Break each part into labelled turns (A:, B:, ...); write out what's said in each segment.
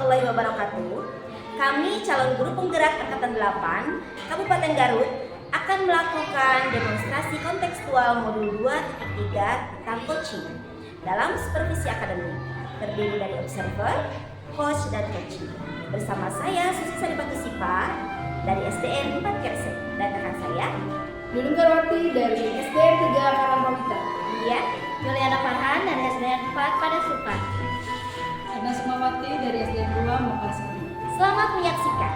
A: warahmatullahi wabarakatuh. Kami calon guru penggerak Angkatan 8 Kabupaten Garut akan melakukan demonstrasi kontekstual modul 2.3 tentang coaching dalam supervisi akademik, terdiri dari observer, coach, dan coaching. Bersama saya Susi Saripati Sipa dari SDN 4 Kersek dan rekan saya
B: Nunung Garwati dari SDN 3 Karangpamita.
A: Iya, Juliana Farhan dari SDN 4 Padasukan.
B: Ana Sukmawati dari SDN 2 Makassar.
A: Selamat menyaksikan.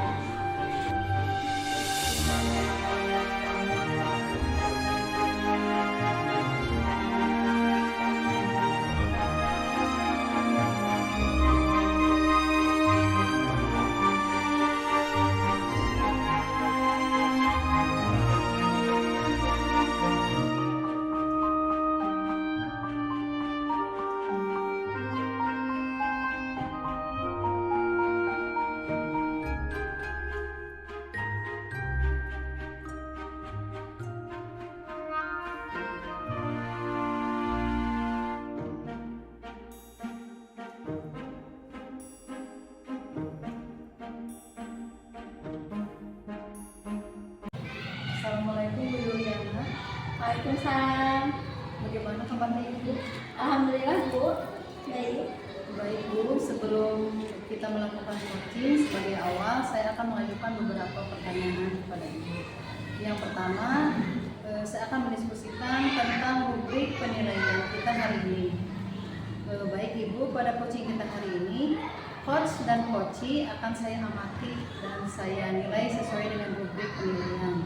B: Assalamualaikum Bu Juliana.
A: Waalaikumsalam.
B: Bagaimana kabarnya Ibu?
A: Alhamdulillah Bu, baik.
B: Baik Bu, sebelum kita melakukan coaching, sebagai awal saya akan mengajukan beberapa pertanyaan kepada Ibu. Yang pertama, saya akan mendiskusikan tentang rubrik penilaian kita hari ini. Baik Ibu, pada coaching kita hari ini, coach dan coachee akan saya amati dan saya nilai sesuai dengan rubrik penilaian.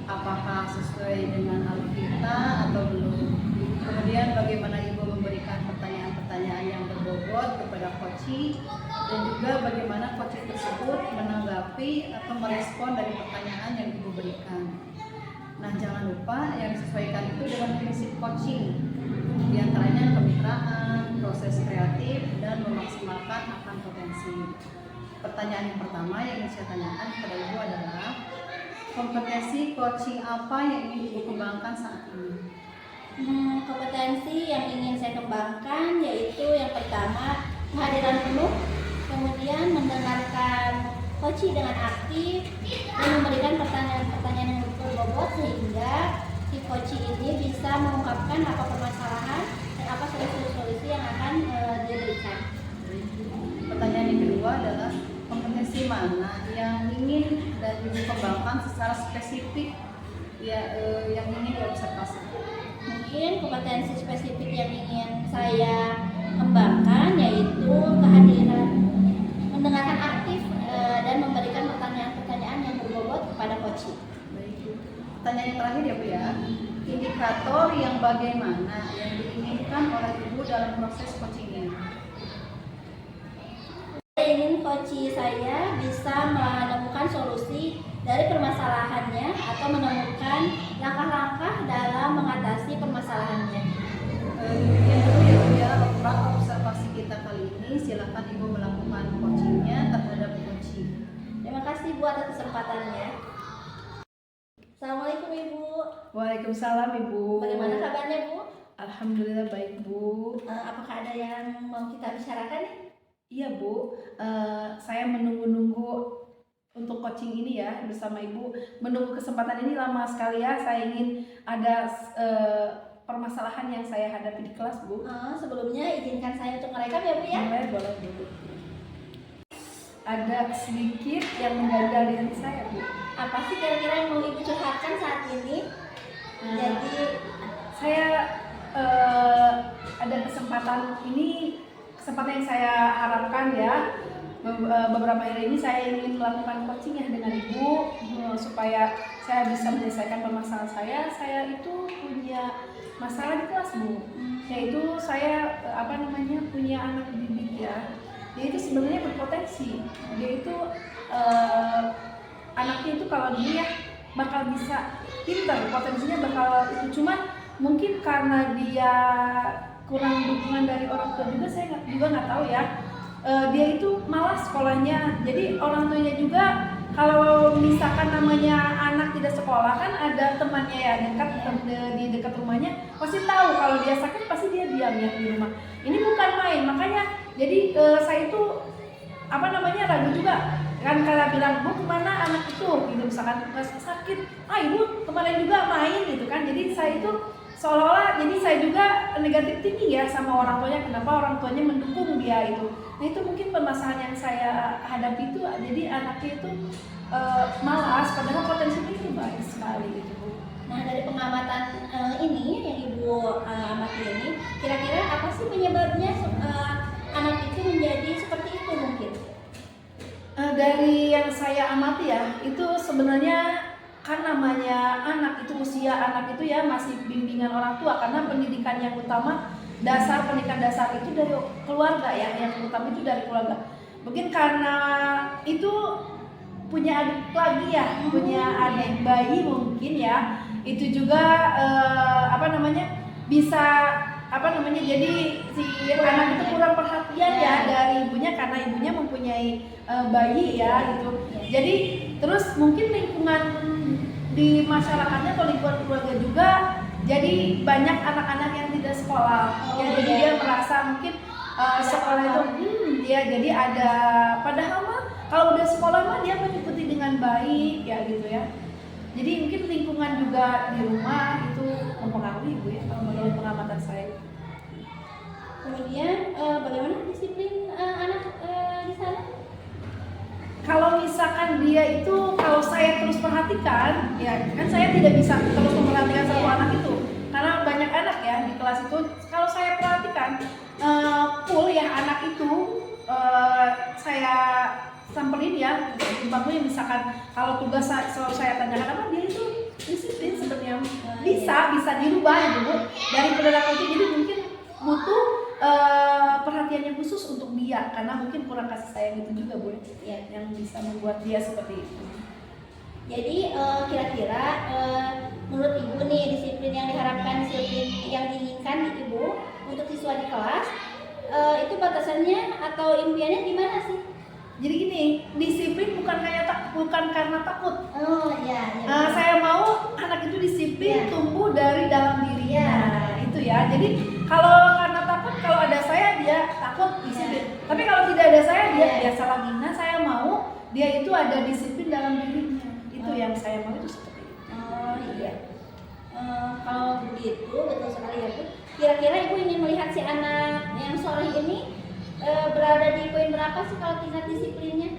B: Apakah sesuai dengan alkita atau belum? Kemudian bagaimana Ibu memberikan pertanyaan-pertanyaan yang berbobot kepada coachee, dan juga bagaimana coachee tersebut menanggapi atau merespon dari pertanyaan yang Ibu berikan. Nah, jangan lupa yang disesuaikan itu dengan prinsip coaching, di antaranya kemitraan, proses kreatif, dan memaksimalkan akan potensi. Pertanyaan yang pertama yang ingin saya tanyakan kepada Ibu adalah, kompetensi coaching apa yang ingin Ibu kembangkan saat ini?
A: Kompetensi yang ingin saya kembangkan yaitu yang pertama kehadiran penuh, kemudian mendengarkan coachee dengan aktif dan memberikan pertanyaan-pertanyaan yang berbobot sehingga si coachee ini bisa mengungkapkan apa permasalahan dan apa solusi-solusi yang akan dia berikan.
B: Pertanyaan yang kedua adalah, kompetensi mana yang ingin dan Ibu kembangkan secara spesifik yang ingin diobservasi?
A: Mungkin kompetensi spesifik yang ingin saya kembangkan yaitu kehadiran mendengarkan aktif dan memberikan pertanyaan-pertanyaan yang berbobot kepada coachee.
B: Baik. Pertanyaan yang terakhir ya Bu ya, indikator yang bagaimana yang diinginkan oleh Ibu dalam proses coachingnya?
A: Saya ingin coachee saya bisa menemukan solusi dari permasalahannya atau menemukan langkah-langkah dalam mengatasi permasalahannya.
B: Yang dulu ya Bu ya, observasi kita kali ini, silakan Ibu melakukan coachingnya terhadap coachee.
A: Terima kasih Bu atas kesempatannya. Assalamualaikum Ibu.
B: Waalaikumsalam Ibu.
A: Bagaimana kabarnya Bu?
B: Alhamdulillah baik Bu.
A: Apakah ada yang mau kita bicarakan nih?
B: Iya Bu, saya menunggu-nunggu untuk coaching ini ya bersama Ibu. Menunggu kesempatan ini lama sekali ya. Saya ingin ada permasalahan yang saya hadapi di kelas Bu.
A: Sebelumnya izinkan saya untuk merekam ya Bu ya.
B: Boleh Bu. Ada sedikit yang mengganjal di hati saya Bu.
A: Apa sih kira-kira yang mau Ibu curhatkan saat ini? Jadi
B: saya ada kesempatan yang saya harapkan ya. Beberapa hari ini saya ingin melakukan coaching ya dengan Ibu supaya saya bisa menyelesaikan permasalahan saya. Saya itu punya masalah di kelas Bu, yaitu saya punya anak didik ya. Dia itu sebenarnya berpotensi. Dia itu anaknya itu kalau dia bakal bisa pintar, potensinya bakal itu, cuman mungkin karena dia kurang dukungan dari orang tua juga, saya juga nggak tahu ya. Dia itu malas sekolahnya, jadi orang tuanya juga kalau misalkan namanya anak tidak sekolah kan ada temannya ya di dekat rumahnya, pasti tahu kalau dia sakit pasti dia diam ya di rumah. Ini bukan main, makanya jadi saya itu
C: ragu juga kan, karena bilang bu kemana anak itu gitu, misalkan sakit, ibu kemarin juga main gitu kan. Jadi saya itu seolah-olah jadi saya juga negatif tinggi ya sama orang tuanya, kenapa orang tuanya mendukung dia itu. Nah itu mungkin permasalahan yang saya hadapi itu, jadi anaknya itu malas padahal potensinya itu baik sekali gitu bu.
A: Nah dari pengamatan ini yang ibu amati ini, kira-kira apa sih penyebabnya anak itu menjadi seperti itu mungkin?
C: Dari yang saya amati ya, itu sebenarnya kan namanya anak itu, usia anak itu ya masih bimbingan orang tua, karena pendidikan yang utama, pendidikan dasar itu dari keluarga ya, yang utama itu dari keluarga. Mungkin karena itu punya adik lagi ya, punya adik bayi mungkin ya, itu juga bisa jadi si anak itu kurang perhatian ya dari ibunya, karena ibunya mempunyai bayi ya gitu. Jadi terus mungkin lingkungan di masyarakatnya atau lingkungan keluarga juga, jadi banyak anak-anak yang tidak sekolah ya, jadi dia merasa mungkin sekolah itu dia jadi ada, padahal mah kalau udah sekolah mah dia mengikuti dengan baik ya gitu ya. Jadi mungkin lingkungan juga di rumah itu mempengaruhi bu ya, kalau menurut pengamatan saya.
A: Kemudian bagaimana disiplin anak di sana?
C: Kalau misalkan dia itu, kalau saya terus perhatikan, ya kan saya tidak bisa terus memperhatikan satu anak itu, karena banyak anak ya di kelas itu. Kalau saya perhatikan full ya anak itu, saya samperin ya, umpamanya misalkan kalau tugas selalu saya tanyakan apa, dia itu disiplin sebenarnya, bisa dirubah gitu bu dari perilaku itu. Jadi mungkin butuh perhatian yang khusus untuk dia, karena mungkin kurang kasih sayang itu juga bu ya, yang bisa membuat dia seperti itu.
A: Jadi kira-kira menurut ibu nih, disiplin yang diharapkan, disiplin yang diinginkan ibu untuk siswa di kelas itu batasannya atau impiannya gimana sih?
C: Jadi gini, disiplin bukan karena takut.
A: Oh iya.
C: Saya mau anak itu disiplin tumbuh dari dalam dirinya. Itu ya. Jadi kalau karena takut, kalau ada saya dia takut disiplin. Tapi kalau tidak ada saya dia biasa lagi. Nah saya mau dia itu ada disiplin dalam dirinya. Itu yang saya mau, itu seperti itu.
A: Oh iya. Kalau begitu betul sekali ya bu. Kira-kira ibu ingin melihat si anak yang soleh ini berada di poin berapa sih kalau tingkat disiplinnya?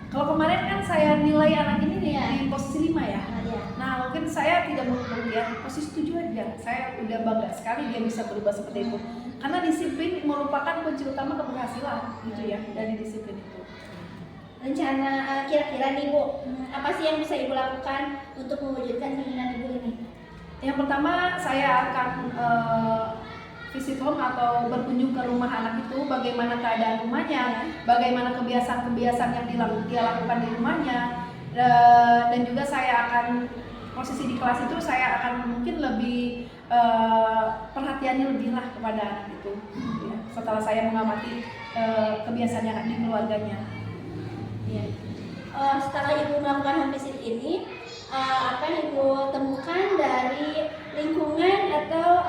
C: Kalau kemarin kan saya nilai anak ini nih di posisi 5 ya. Nah mungkin saya tidak menurut ya posisi 7 aja. Saya udah bangga sekali dia bisa berubah seperti itu. Karena disiplin merupakan kunci utama keberhasilan gitu ya, dari disiplin itu.
A: Rencana kira-kira nih bu, apa sih yang bisa ibu lakukan untuk mewujudkan keinginan ibu ini?
C: Yang pertama saya akan visit home atau berkunjung ke rumah anak itu, bagaimana keadaan rumahnya, bagaimana kebiasaan-kebiasaan yang dia lakukan di rumahnya, dan juga saya akan posisi di kelas itu saya akan mungkin lebih perhatiannya lebih lah kepada anak itu ya, setelah saya mengamati kebiasaannya di keluarganya.
A: Ya. Setelah ibu melakukan home visit ini, apa yang ibu temukan dari lingkungan atau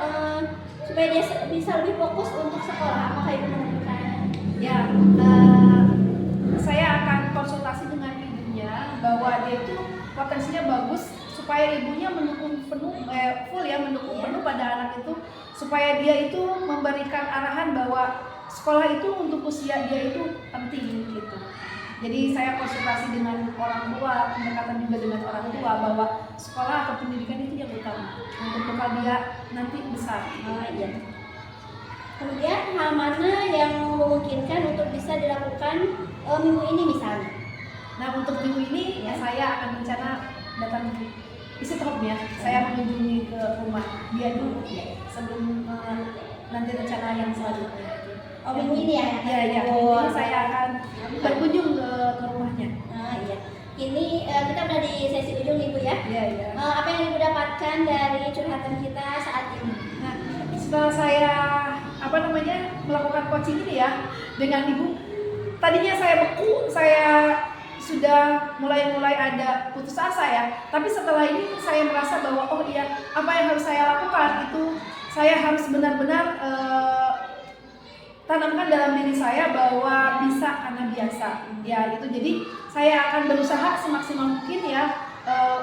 A: supaya dia bisa lebih fokus untuk sekolah? Apakah ibu menemukan?
C: Ya, saya akan konsultasi dengan ibunya bahwa dia itu potensinya bagus, supaya ibunya mendukung penuh mendukung pada anak itu, supaya dia itu memberikan arahan bahwa sekolah itu untuk usia dia itu penting gitu. Jadi saya konsultasi dengan orang tua, pendekatan juga dengan orang tua bahwa sekolah atau pendidikan itu yang utama untuk bekal dia nanti besar.
A: Iya. Kemudian hal mana yang memungkinkan untuk bisa dilakukan minggu ini misalnya?
C: Nah untuk minggu ini ya saya akan rencana datang visit home ya. Saya mengunjungi ke rumah dia dulu ya, sebelum nanti rencana yang selanjutnya.
A: Oh minggu ini ya?
C: Iya. Ini saya akan berkunjung ke rumahnya.
A: Iya. Ini kita udah di sesi ujung ibu ya?
C: Iya.
A: Apa yang ibu dapatkan dari curhatan kita saat ini?
C: Nah, setelah saya melakukan coaching ini ya dengan ibu, tadinya saya beku, saya sudah mulai ada putus asa ya. Tapi setelah ini saya merasa bahwa oh iya, apa yang harus saya lakukan itu saya harus benar-benar tanamkan dalam diri saya bahwa bisa karena biasa ya gitu. Jadi saya akan berusaha semaksimal mungkin ya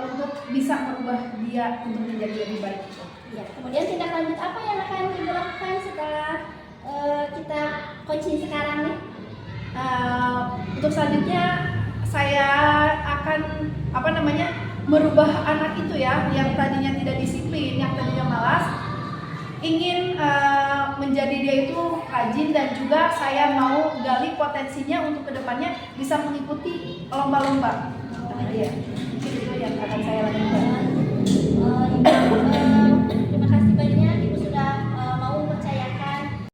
C: untuk bisa merubah dia untuk menjadi lebih baik.
A: Ya, kemudian tindak lanjut apa yang akan Ibu lakukan setelah kita coaching sekarang nih?
C: Untuk selanjutnya saya akan merubah anak itu ya, yang tadinya tidak disiplin, yang tadinya malas, ingin menjadi dia itu rajin, dan juga saya mau gali potensinya untuk kedepannya bisa mengikuti lomba-lomba. Ya, itu yang akan saya lakukan.
A: Terima kasih banyak Ibu sudah mau mempercayakan.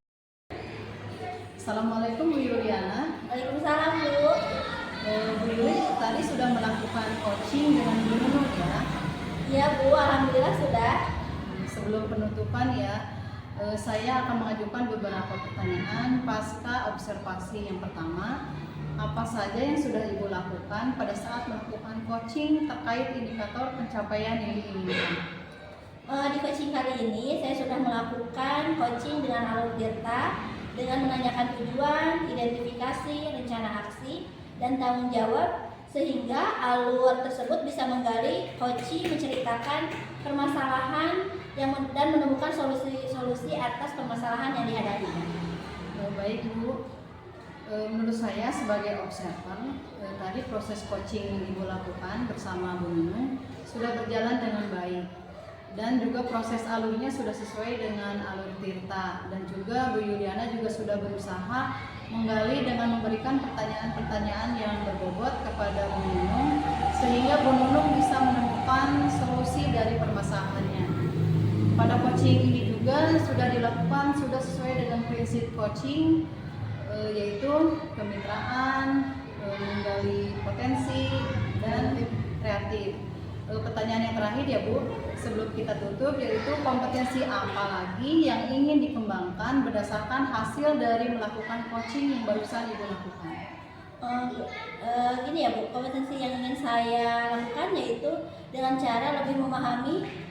B: Assalamualaikum Bu Yuliana.
A: Waalaikumsalam Bu.
B: Bu Yuli tadi sudah melakukan coaching dengan Bu Nunung ya.
A: Iya Bu, alhamdulillah sudah.
B: Sebelum penutupan ya, saya akan mengajukan beberapa pertanyaan pasca observasi. Yang pertama, apa saja yang sudah Ibu lakukan pada saat melakukan coaching terkait indikator pencapaian yang diinginkan?
A: Di coaching kali ini saya sudah melakukan coaching dengan alur Tirta dengan menanyakan tujuan, identifikasi, rencana aksi, dan tanggung jawab, sehingga alur tersebut bisa menggali coaching menceritakan permasalahan dan menemukan solusi-solusi atas permasalahan yang dihadapinya.
B: Baik Bu, menurut saya sebagai observer, tadi proses coaching yang Ibu lakukan bersama Bu Nunung sudah berjalan dengan baik, dan juga proses alurnya sudah sesuai dengan alur Tirta, dan juga Bu Yuliana juga sudah berusaha menggali dengan memberikan pertanyaan-pertanyaan yang berbobot kepada Bu Nunung, sehingga Bu Nunung bisa menemukan solusi dari permasalahannya. Pada coaching ini juga sudah dilakukan sudah sesuai dengan prinsip coaching, yaitu kemitraan, menggali potensi, dan kreatif. Pertanyaan yang terakhir ya Bu, sebelum kita tutup, yaitu kompetensi apa lagi yang ingin dikembangkan berdasarkan hasil dari melakukan coaching yang barusan Ibu lakukan?
A: Gini ya Bu, kompetensi yang ingin saya lakukan yaitu dengan cara lebih memahami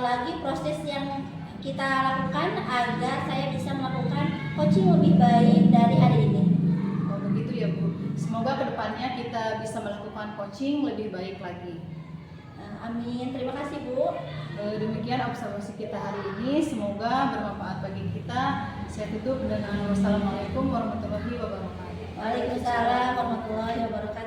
A: lagi proses yang kita lakukan agar saya bisa melakukan coaching lebih baik dari hari ini.
B: Oh begitu ya Bu, semoga kedepannya kita bisa melakukan coaching lebih baik lagi.
A: Amin, terima kasih Bu.
B: Demikian observasi kita hari ini, semoga bermanfaat bagi kita. Saya tutup dengan wassalamualaikum warahmatullahi wabarakatuh.
A: Waalaikumsalam warahmatullahi wabarakatuh.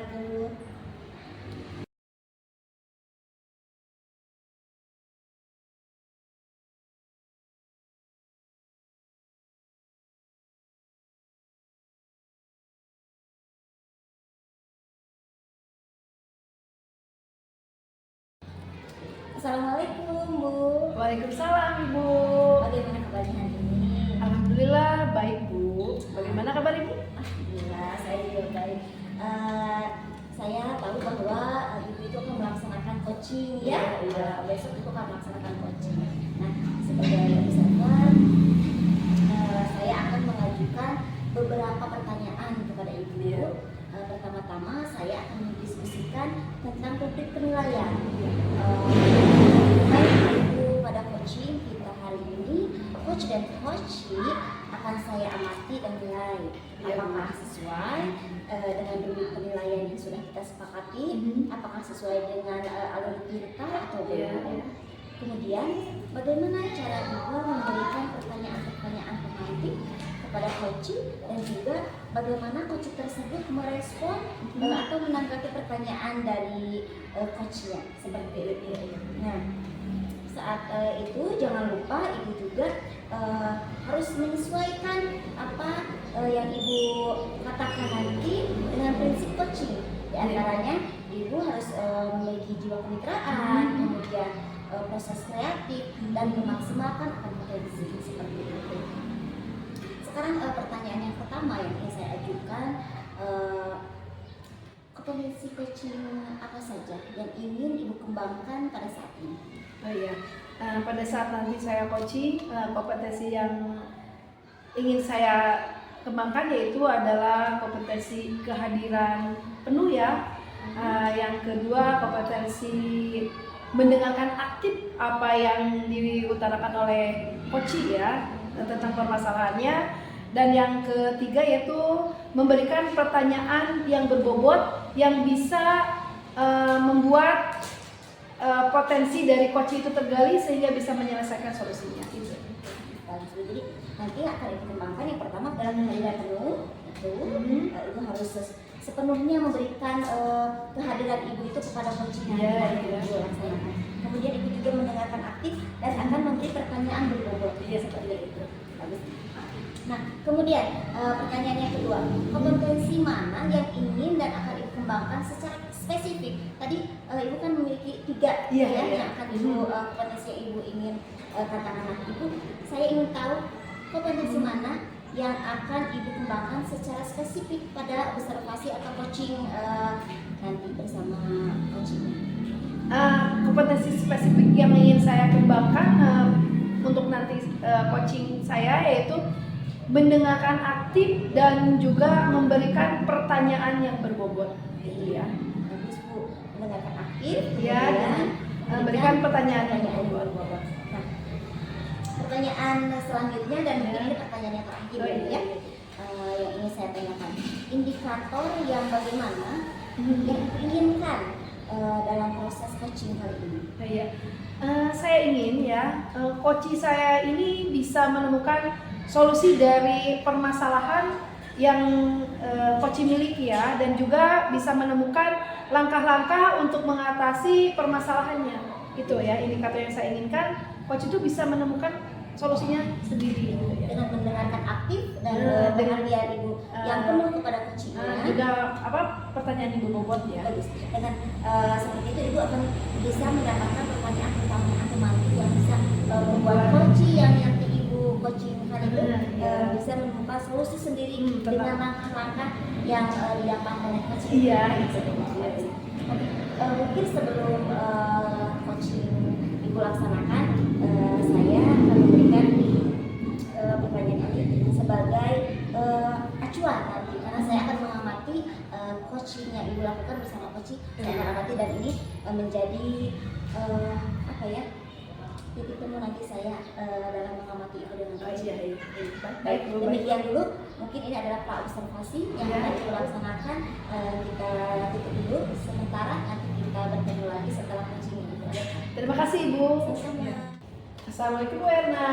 A: Assalamualaikum Bu.
C: Waalaikumsalam Ibu.
A: Bagaimana kabarnya hari ini?
C: Alhamdulillah baik Bu. Bagaimana kabar Ibu?
A: Alhamdulillah saya juga baik. Saya tahu bahwa Ibu itu akan melaksanakan coaching ya. Besok itu akan melaksanakan coaching. Nah, sebagai observer, saya akan mengajukan beberapa pertanyaan kepada Ibu. Pertama-tama saya akan mendiskusikan tentang topik penilaian. Ibu pada coaching kita hari ini, coach dan coachee akan saya amati dan nilai apakah sesuai dengan domain penilaian yang sudah kita sepakati, apakah sesuai dengan alur Tirta atau bagaimana. Kemudian bagaimana cara Ibu memberikan pertanyaan-pertanyaan pemantik kepada coaching, dan juga bagaimana coaching tersebut merespon atau menanggapi pertanyaan dari coachnya seperti itu. Nah, saat itu jangan lupa Ibu juga harus menyesuaikan apa yang Ibu katakan nanti dengan prinsip coaching. Di antaranya Ibu harus memiliki jiwa kemitraan, kemudian proses kreatif, dan memaksimalkan kompetensi seperti itu. Sekarang pertanyaan yang pertama yang ingin saya ajukan, kompetensi coaching apa saja yang ingin Ibu kembangkan pada saat ini?
C: Oh iya, pada saat nanti saya coaching, kompetensi yang ingin saya kembangkan yaitu adalah kompetensi kehadiran penuh ya. Yang kedua, kompetensi mendengarkan aktif apa yang diutarakan oleh coaching ya tentang permasalahannya, Dan yang ketiga yaitu memberikan pertanyaan yang berbobot yang bisa membuat potensi dari coach itu tergali sehingga bisa menyelesaikan solusinya. Itu.
A: Bagus. Jadi nanti akan ibu kembangkan yang pertama adalah kehadiran penuh itu harus sepenuhnya memberikan kehadiran ibu itu kepada coaching yang ibu laksanakan. Kemudian ibu juga mendengarkan aktif dan akan memberi pertanyaan berbobot. Seperti itu. Bagus. Nah, kemudian pertanyaan yang kedua, kompetensi mana yang ingin dan akan ibu kembangkan secara spesifik? Tadi ibu kan memiliki 3 yang akan ibu kompetensi yang ibu ingin katakan. Ibu, saya ingin tahu kompetensi mana yang akan ibu kembangkan secara spesifik pada observasi atau coaching nanti bersama coaching.
C: Kompetensi spesifik yang ingin saya kembangkan untuk nanti coaching saya yaitu mendengarkan aktif dan juga memberikan pertanyaan yang berbobot.
A: Iya. Bagus Bu, mendengarkan aktif
C: dan memberikan pertanyaan yang berbobot.
A: Nah, pertanyaan selanjutnya dan mungkin ini pertanyaan yang terakhir yang ingin saya tanyakan. Indikator yang bagaimana yang diinginkan dalam proses coaching kali ini?
C: Saya ingin coaching saya ini bisa menemukan solusi dari permasalahan yang coaching miliki dan juga bisa menemukan langkah-langkah untuk mengatasi permasalahannya. Itu indikator yang saya inginkan, coach itu bisa menemukan solusinya sendiri
A: dengan mendengarkan aktif dan perhatian ibu yang penuh kepada coachingnya.
C: Juga pertanyaan ibu bobot
A: Bagus. Dengan seperti itu ibu akan bisa mendapatkan pertanyaan teman yang bisa membuat coaching yang nanti ibu coaching kali itu bisa menemukan solusi sendiri dengan langkah-langkah yang didapatkan oleh coaching. Mungkin sebelum coaching ibu laksanakan, saya akan memberikan pertanyaan ini sebagai acuan nanti karena saya akan mengamati coaching yang ibu lakukan bersama coaching. Saya akan amati dan ini menjadi titik temu nanti saya dalam mengamati ibu dengan coaching. Baik, demikian dulu. Mungkin ini adalah observasi yang akan ibu laksanakan. Kita tutup dulu sementara, nanti kita bertemu lagi setelah coaching ini.
C: Terima kasih Ibu.
A: Sama-sama.
C: Assalamualaikum Bu Erna.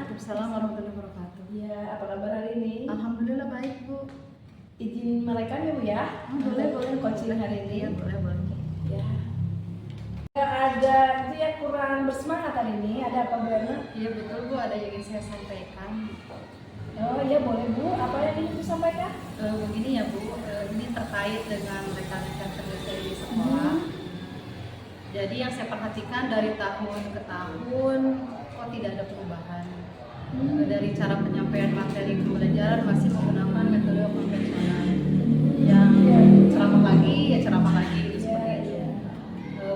B: Waalaikumsalam warahmatullahi wabarakatuh.
C: Ya, apa kabar hari ini?
B: Alhamdulillah baik Bu.
C: Izin merekam ya Bu ya?
B: Boleh
C: coaching hari ini.
B: Iya, boleh.
C: Ya. Ada kurang bersemangat hari ini. Ada apa Bu Erna?
B: Iya betul Bu, ada yang ingin saya sampaikan.
C: Oh iya boleh Bu. Apa yang ingin Bu sampaikan?
B: Begini ya Bu, ini terkait dengan rekan-rekan kerja saya di sekolah. Jadi yang saya perhatikan dari tahun ke tahun kok tidak ada perubahan. Dari cara penyampaian materi pembelajaran masih menggunakan metode konvensional. Yang ceramah lagi seperti itu.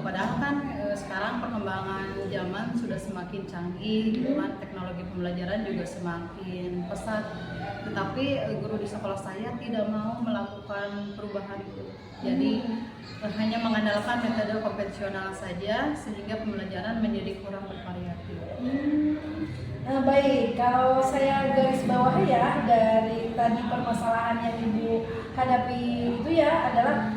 B: Padahal kan sekarang perkembangan zaman sudah semakin canggih, teknologi pembelajaran juga semakin pesat. Tetapi guru di sekolah saya tidak mau melakukan perubahan itu. Jadi hanya mengandalkan metode konvensional saja sehingga pembelajaran menjadi kurang bervariatif.
C: Baik, kalau saya garis bawah dari tadi permasalahan yang Ibu hadapi itu adalah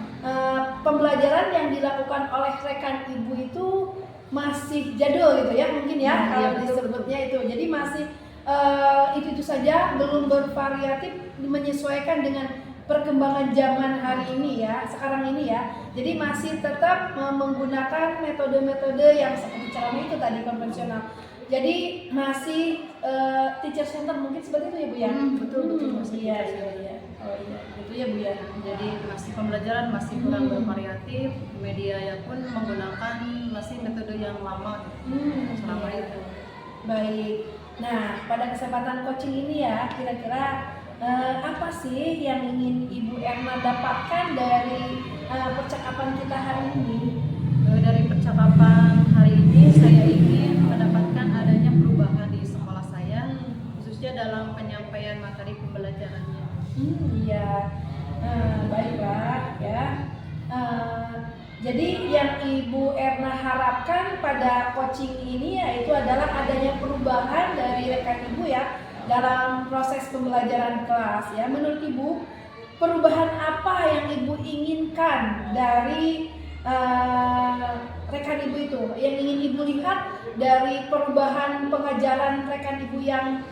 C: pembelajaran yang dilakukan oleh rekan Ibu itu masih jadul gitu mungkin kalau disebutnya itu. Jadi masih itu saja, belum bervariatif, menyesuaikan dengan perkembangan zaman hari ini sekarang ini Jadi masih tetap menggunakan metode-metode yang seperti cara itu tadi konvensional. Jadi masih teacher center mungkin seperti itu ya Bu ya?
B: Betul masih
C: iya. Oh iya, gitu ya Bu ya.
B: Jadi masih pembelajaran masih kurang bervariatif, media pun menggunakan masih metode yang lama selama itu.
C: Baik. Nah, pada kesempatan coaching ini kira-kira apa sih yang ingin Ibu Erna dapatkan dari percakapan kita hari ini?
B: Dari percakapan hari ini saya ingin mendapatkan adanya perubahan di sekolah saya, khususnya dalam penyampaian materi pembelajarannya.
C: Iya, baiklah jadi yang Ibu Erna harapkan pada coaching ini yaitu adalah adanya perubahan dari rekan Ibu dalam proses pembelajaran kelas ya. Menurut Ibu, perubahan apa yang Ibu inginkan dari rekan Ibu itu? Yang ingin Ibu lihat dari perubahan pengajaran rekan Ibu yang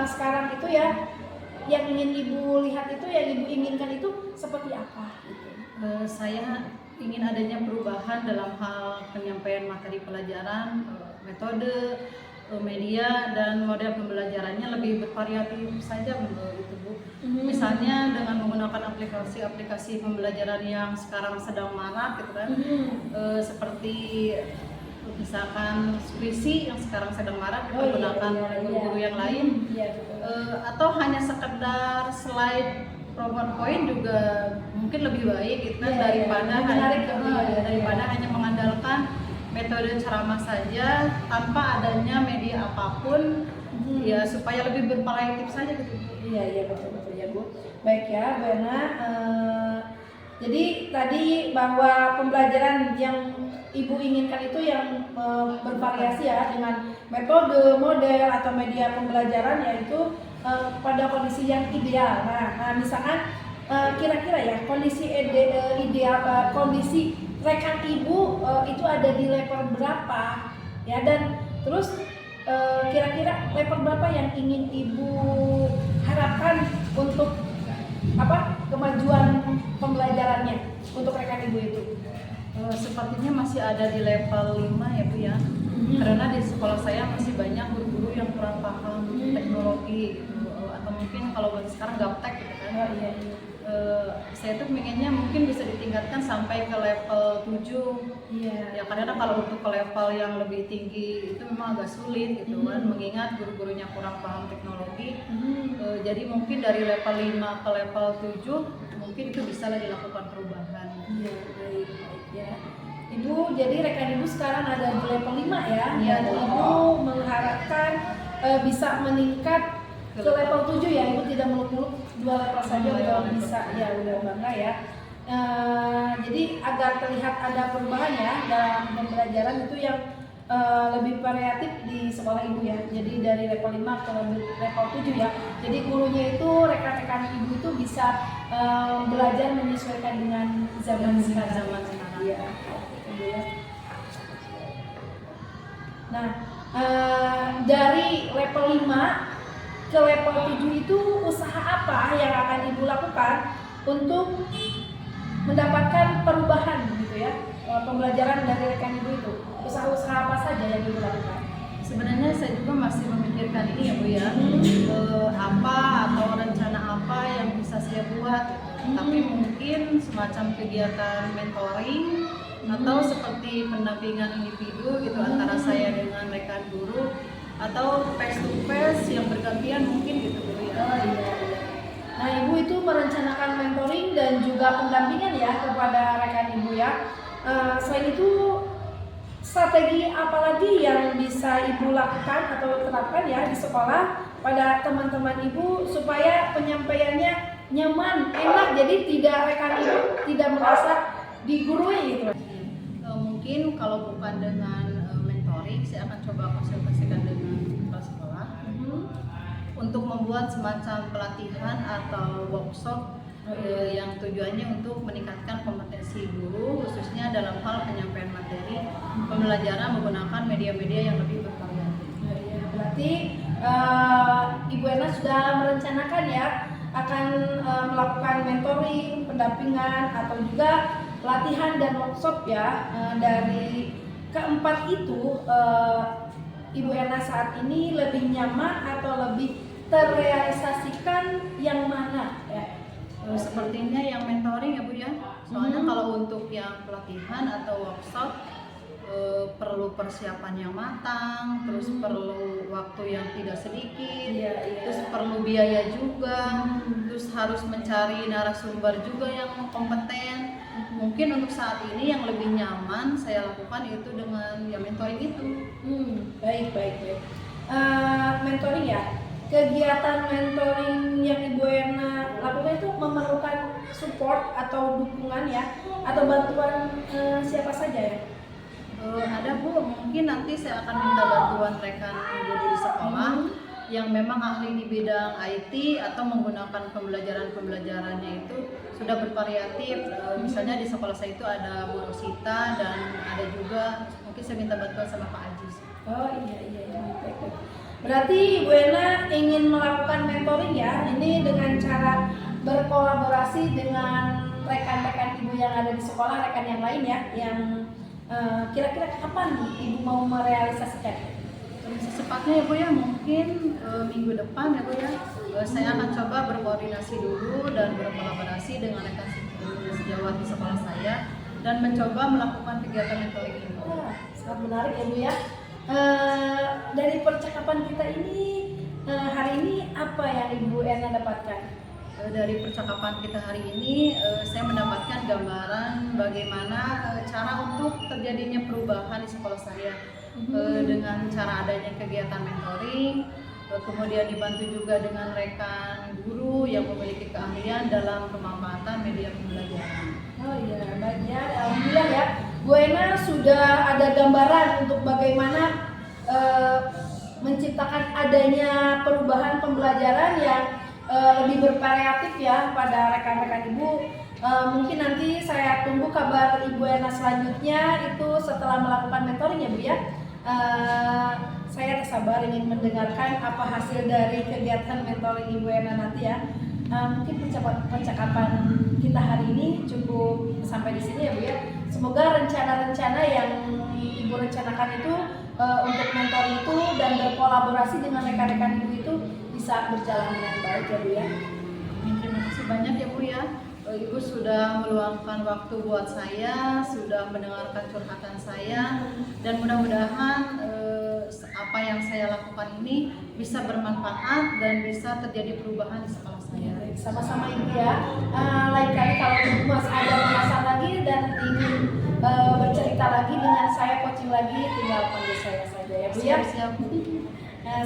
C: sekarang itu ya, yang ingin Ibu lihat itu, yang Ibu inginkan itu seperti apa? Gitu.
B: Saya ingin adanya perubahan dalam hal penyampaian materi pelajaran, metode, media, dan model pembelajarannya lebih bervariatif saja itu Bu. Misalnya dengan menggunakan aplikasi-aplikasi pembelajaran yang sekarang sedang marak gitu kan, seperti misalkan Skrisi yang sekarang sedang marak digunakan oleh guru-guru yang lain, atau hanya sekedar slide PowerPoint juga mungkin lebih baik gitu kan, daripada hanya mengandalkan metode ceramah saja tanpa adanya media apapun, ya supaya lebih bervariatif saja gitu.
C: Iya betul ya Bu. Baik ya Bu Ena. Jadi tadi bahwa pembelajaran yang Ibu inginkan itu yang bervariasi ya, dengan metode, model atau media pembelajaran, yaitu pada kondisi yang ideal. Nah misalkan kira-kira ya kondisi ideal, kondisi rekan Ibu itu ada di level berapa ya, dan terus kira-kira level berapa yang ingin Ibu harapkan untuk kemajuan pembelajarannya untuk rekan Ibu itu?
B: Sepertinya masih ada di level 5 ya Bu ya. Karena di sekolah saya masih banyak guru-guru yang kurang paham teknologi gitu. Atau mungkin kalau buat sekarang gaptek gitu kan. Saya tuh pengennya mungkin bisa ditingkatkan sampai ke level 7. Ya karena kalau untuk ke level yang lebih tinggi itu memang agak sulit gitu kan, mengingat guru-gurunya kurang paham teknologi. Jadi mungkin dari level 5 ke level 7 mungkin itu bisa lah dilakukan perubahan.
C: Baik ya. Ibu, jadi rekan Ibu sekarang ada di level 5 ya. Dan Ibu mengharapkan bisa meningkat ke level 7 ya. Ibu tidak muluk-muluk 2 level saja udah bisa ya, udah bangga ya. Jadi agar terlihat ada perubahan ya dalam pembelajaran itu yang lebih variatif di sekolah Ibu ya. Jadi dari level 5 ke level 7 ya. Jadi gurunya itu, rekan-rekan Ibu itu bisa belajar menyesuaikan dengan zaman sekarang. Ya. Nah, dari level 5 ke level 7 itu usaha apa yang akan Ibu lakukan untuk mendapatkan perubahan gitu ya, pembelajaran dari rekan Ibu itu? Usaha-usaha apa saja yang Ibu lakukan?
B: Sebenarnya saya juga masih memikirkan ini ya Bu ya, apa atau rencana apa yang bisa saya buat. Tapi mungkin semacam kegiatan mentoring atau seperti pendampingan individu gitu antara saya dengan rekan guru, atau face to face yang bergantian mungkin gitu Bu ya.
C: Nah Ibu itu merencanakan mentoring dan juga pendampingan ya kepada rekan Ibu ya. Selain itu strategi apa lagi yang bisa Ibu lakukan atau terapkan ya di sekolah pada teman-teman Ibu supaya penyampaiannya nyaman, enak, jadi tidak rekan Ibu tidak merasa digurui gitu?
B: Mungkin kalau bukan dengan mentoring, saya akan coba konsultasikan dengan kepala sekolah untuk membuat semacam pelatihan atau workshop yang tujuannya untuk meningkatkan kompetensi guru, khususnya dalam hal penyampaian materi pembelajaran menggunakan media-media yang lebih bervariatif.
C: Berarti Ibu Ena sudah merencanakan ya akan melakukan mentoring, pendampingan, atau juga pelatihan dan workshop ya. Dari keempat itu Ibu Ena saat ini lebih nyaman atau lebih terrealisasikan yang mana ya?
B: Sepertinya yang mentoring ya Bu ya. Soalnya kalau untuk yang pelatihan atau workshop perlu persiapan yang matang, terus perlu waktu yang tidak sedikit, terus perlu biaya juga, terus harus mencari narasumber juga yang kompeten. Mungkin untuk saat ini yang lebih nyaman saya lakukan itu dengan ya mentoring itu.
C: Baik. Mentoring ya. Kegiatan mentoring yang Ibu Ena lakukan itu memerlukan support atau dukungan ya, atau bantuan siapa saja ya?
B: Ada Bu, mungkin nanti saya akan minta bantuan rekan guru di sekolah yang memang ahli di bidang IT atau menggunakan pembelajarannya itu sudah bervariatif. Misalnya di sekolah saya itu ada Bu Rosita dan ada juga mungkin saya minta bantuan sama Pak Ajis.
C: Oh iya. Baik. Berarti Ibu Erna ingin melakukan mentoring ya, ini dengan cara berkolaborasi dengan rekan-rekan Ibu yang ada di sekolah, rekan yang lain ya, yang kira-kira kapan Ibu mau merealisasikan?
B: Secepatnya ya Bu ya, mungkin minggu depan ya Bu ya, saya akan coba berkoordinasi dulu dan berkolaborasi dengan rekan sejawat di sekolah saya dan mencoba melakukan kegiatan mentoring ini.
C: Wah, sangat menarik ya Bu ya. Dari percakapan kita ini hari ini apa yang Ibu Erna dapatkan?
B: Dari percakapan kita hari ini saya mendapatkan gambaran bagaimana cara untuk terjadinya perubahan di sekolah saya dengan cara adanya kegiatan mentoring, kemudian dibantu juga dengan rekan guru yang memiliki keahlian dalam pemanfaatan media pembelajaran.
C: Oh iya, baik ya. Alhamdulillah ya, Bu Erna sudah ada gambaran untuk bagaimana menciptakan adanya perubahan pembelajaran yang lebih bervariatif ya pada rekan-rekan Ibu. Mungkin nanti saya tunggu kabar Ibu Erna selanjutnya itu setelah melakukan mentoring ya Bu ya. Saya sabar ingin mendengarkan apa hasil dari kegiatan mentoring Ibu Erna nanti ya. Mungkin percakapan kita hari ini cukup sampai di sini ya Bu ya. Semoga rencana-rencana yang Ibu rencanakan itu untuk mentoring itu dan berkolaborasi dengan rekan-rekan Ibu itu bisa berjalan dengan baik ya Bu ya.
B: Terima kasih banyak ya Bu ya. Ibu sudah meluangkan waktu buat saya, sudah mendengarkan curhatan saya, dan mudah-mudahan apa yang saya lakukan ini bisa bermanfaat dan bisa terjadi perubahan di sekolah saya.
C: Sama-sama Ibu ya. Lain kali kalau Ibu masih ada pembahasan lagi dan ingin bercerita lagi dengan saya, coaching lagi, tinggal panggil saya saja ya Bu ya.
B: Siap.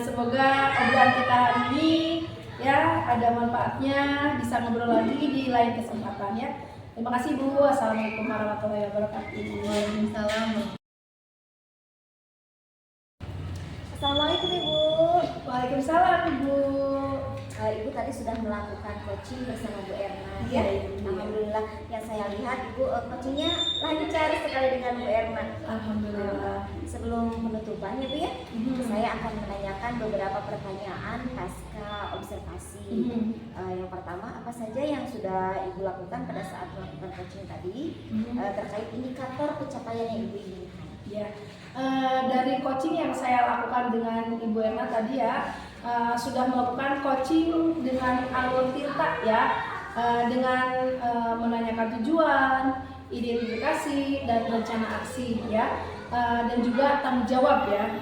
C: Semoga obrolan kita hari ini ya ada manfaatnya, bisa ngobrol lagi di lain kesempatan ya. Terima kasih Bu. Assalamualaikum warahmatullahi wabarakatuh.
B: Waalaikumsalam.
A: Assalamualaikum Ibu.
C: Waalaikumsalam Ibu.
A: Ibu tadi sudah melakukan coaching bersama Bu Erna.
C: Iya,
A: Alhamdulillah yang saya lihat Ibu coachingnya lancar sekali dengan Bu Erna.
C: Alhamdulillah.
A: Sebelum penutupan ya Bu ya, saya akan menanyakan beberapa pertanyaan pasca observasi. Yang pertama, apa saja yang sudah Ibu lakukan pada saat melakukan coaching tadi terkait indikator pencapaian yang Ibu inginkan?
C: Ya, dari coaching yang saya lakukan dengan Ibu Erna tadi ya, sudah melakukan coaching dengan alur tinta ya, dengan menanyakan tujuan, identifikasi dan rencana aksi ya, dan juga tanggung jawab ya,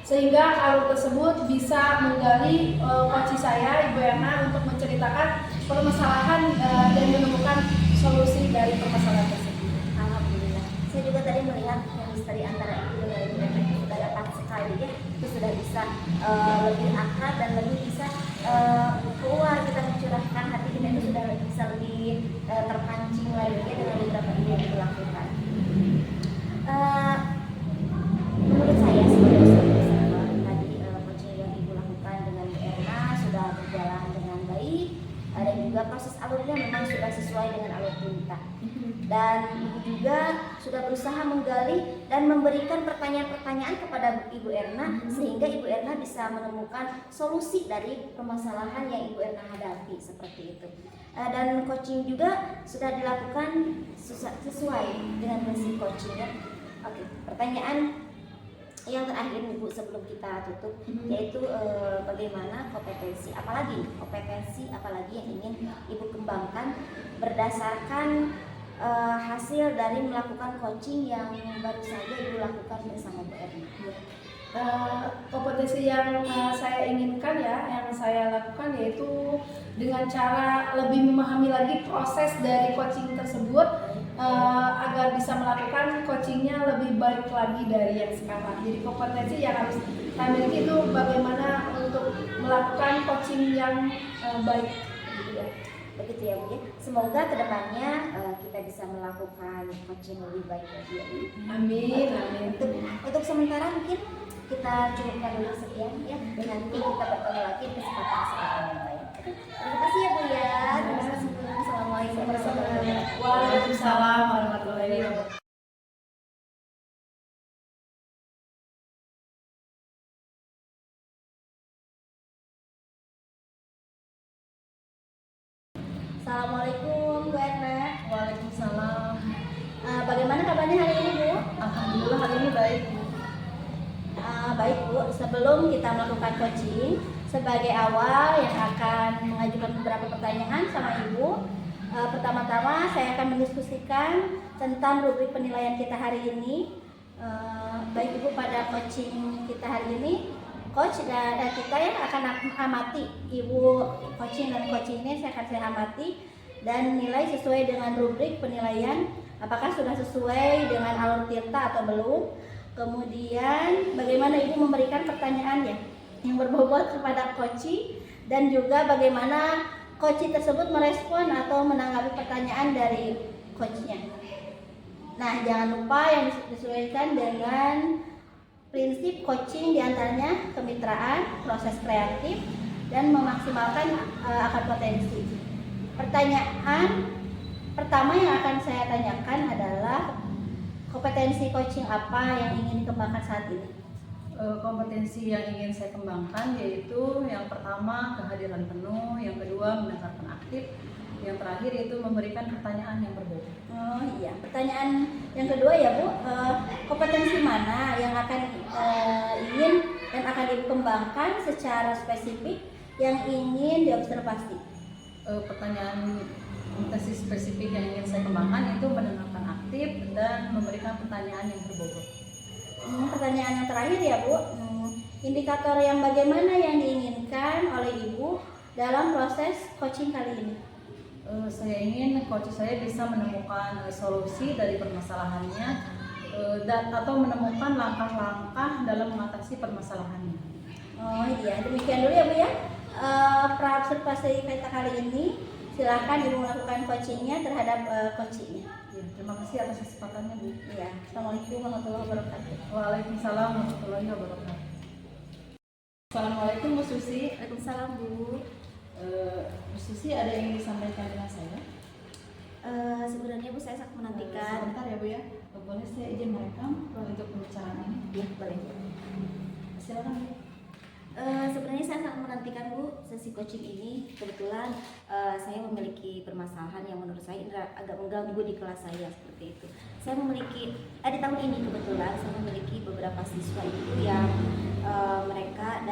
C: sehingga alur tersebut bisa menggali coach saya Ibu Erna untuk menceritakan permasalahan dan menemukan solusi dari permasalahan tersebut.
A: Alhamdulillah. Saya juga tadi melihat misteri antara Ibu dengan Ibu Erna itu sudah dapat sekali ya. Itu sudah bisa lebih akrab dan lebih bisa keluar, kita mencurahkan hati kita itu sudah bisa lebih terpancing lagi ya dengan beberapa ide yang dilakukan. Menurut saya sebagai observer tadi coaching yang Ibu lakukan dengan Bu Erna sudah berjalan dengan baik dan juga proses alurnya memang sudah sesuai dengan alur tinta. Dan Ibu juga sudah berusaha menggali dan memberikan pertanyaan-pertanyaan kepada Ibu Erna sehingga Ibu Erna bisa menemukan solusi dari permasalahan yang Ibu Erna hadapi seperti itu. Dan coaching juga sudah dilakukan sesuai dengan prinsip coaching ya. Oke, pertanyaan yang terakhir Ibu sebelum kita tutup yaitu bagaimana kompetensi apalagi yang ingin Ibu kembangkan berdasarkan hasil dari melakukan coaching yang baru saja Ibu lakukan bersama Bu Erna.
C: Kompetensi yang saya inginkan ya, yang saya lakukan yaitu dengan cara lebih memahami lagi proses dari coaching tersebut agar bisa melakukan coachingnya lebih baik lagi dari yang sekarang. Jadi kompetensi yang harus saya miliki itu bagaimana untuk melakukan coaching yang baik.
A: Begitu ya Bu ya. Semoga kedepannya kita bisa melakukan coaching lebih baik lagi ya Bu.
C: Amin.
A: Untuk sementara mungkin kita kita cukupkan dulu sekian ya. Nanti kita bertemu lagi di kesempatan yang lain. Terima kasih ya Bu ya. Terima kasih Bu. Assalamualaikum warahmatullahi wabarakatuh.
C: Waalaikumsalam warahmatullahi wabarakatuh.
A: Assalamualaikum Bu Erna.
B: Waalaikumsalam.
A: Bagaimana kabarnya hari ini Bu?
B: Alhamdulillah hari ini baik.
A: Baik Bu, sebelum kita melakukan coaching, sebagai awal yang akan mengajukan beberapa pertanyaan sama Ibu, pertama-tama saya akan mendiskusikan tentang rubrik penilaian kita hari ini. Baik Ibu, pada coaching kita hari ini, coach dan kita yang akan amati Ibu coaching dan coaching ini saya akan amati dan nilai sesuai dengan rubrik penilaian, apakah sudah sesuai dengan alur tirta atau belum. Kemudian bagaimana Ibu memberikan pertanyaannya yang berbobot kepada coaching, dan juga bagaimana coaching tersebut merespon atau menanggapi pertanyaan dari coachnya. Nah, jangan lupa yang disesuaikan dengan prinsip coaching, diantaranya kemitraan, proses kreatif, dan memaksimalkan akar potensi. Pertanyaan pertama yang akan saya tanyakan adalah kompetensi coaching apa yang ingin dikembangkan saat ini?
B: Kompetensi yang ingin saya kembangkan yaitu yang pertama kehadiran penuh, yang kedua mendengarkan aktif, yang terakhir itu memberikan pertanyaan yang berbobot.
A: Oh iya, pertanyaan yang kedua ya Bu, kompetensi mana yang akan ingin dan akan Ibu kembangkan secara spesifik yang ingin diobservasi?
B: Pertanyaan kompetensi spesifik yang ingin saya kembangkan itu mendengarkan aktif dan memberikan pertanyaan yang berbobot.
A: Pertanyaan yang terakhir ya Bu, indikator yang bagaimana yang diinginkan oleh Ibu dalam proses coaching kali ini?
B: Saya ingin coach saya bisa menemukan solusi dari permasalahannya dan atau menemukan langkah-langkah dalam mengatasi permasalahannya.
A: Oh iya, demikian dulu ya Bu ya. Praobservasi kita kali ini, silakan Ibu melakukan coachingnya terhadap coachingnya.
B: Ya, terima kasih atas kesempatannya Bu.
A: Iya, Assalamualaikum warahmatullahi wabarakatuh.
B: Waalaikumsalam warahmatullahi wabarakatuh.
C: Assalamualaikum Bu Susi.
A: Waalaikumsalam Bu.
C: Bu Susi, ada yang ingin disampaikan dengan saya?
A: Sebenarnya Bu saya sangat menantikan.
C: Sebentar ya Bu ya. Boleh saya izin merekam untuk pembicaraan ini?
A: Ya boleh.
C: Silakan Bu.
A: Sebenarnya saya sangat menantikan Bu sesi coaching ini. Kebetulan saya memiliki permasalahan yang menurut saya agak mengganggu di kelas saya seperti itu. Saya memiliki di tahun ini kebetulan saya memiliki beberapa siswa itu yang mereka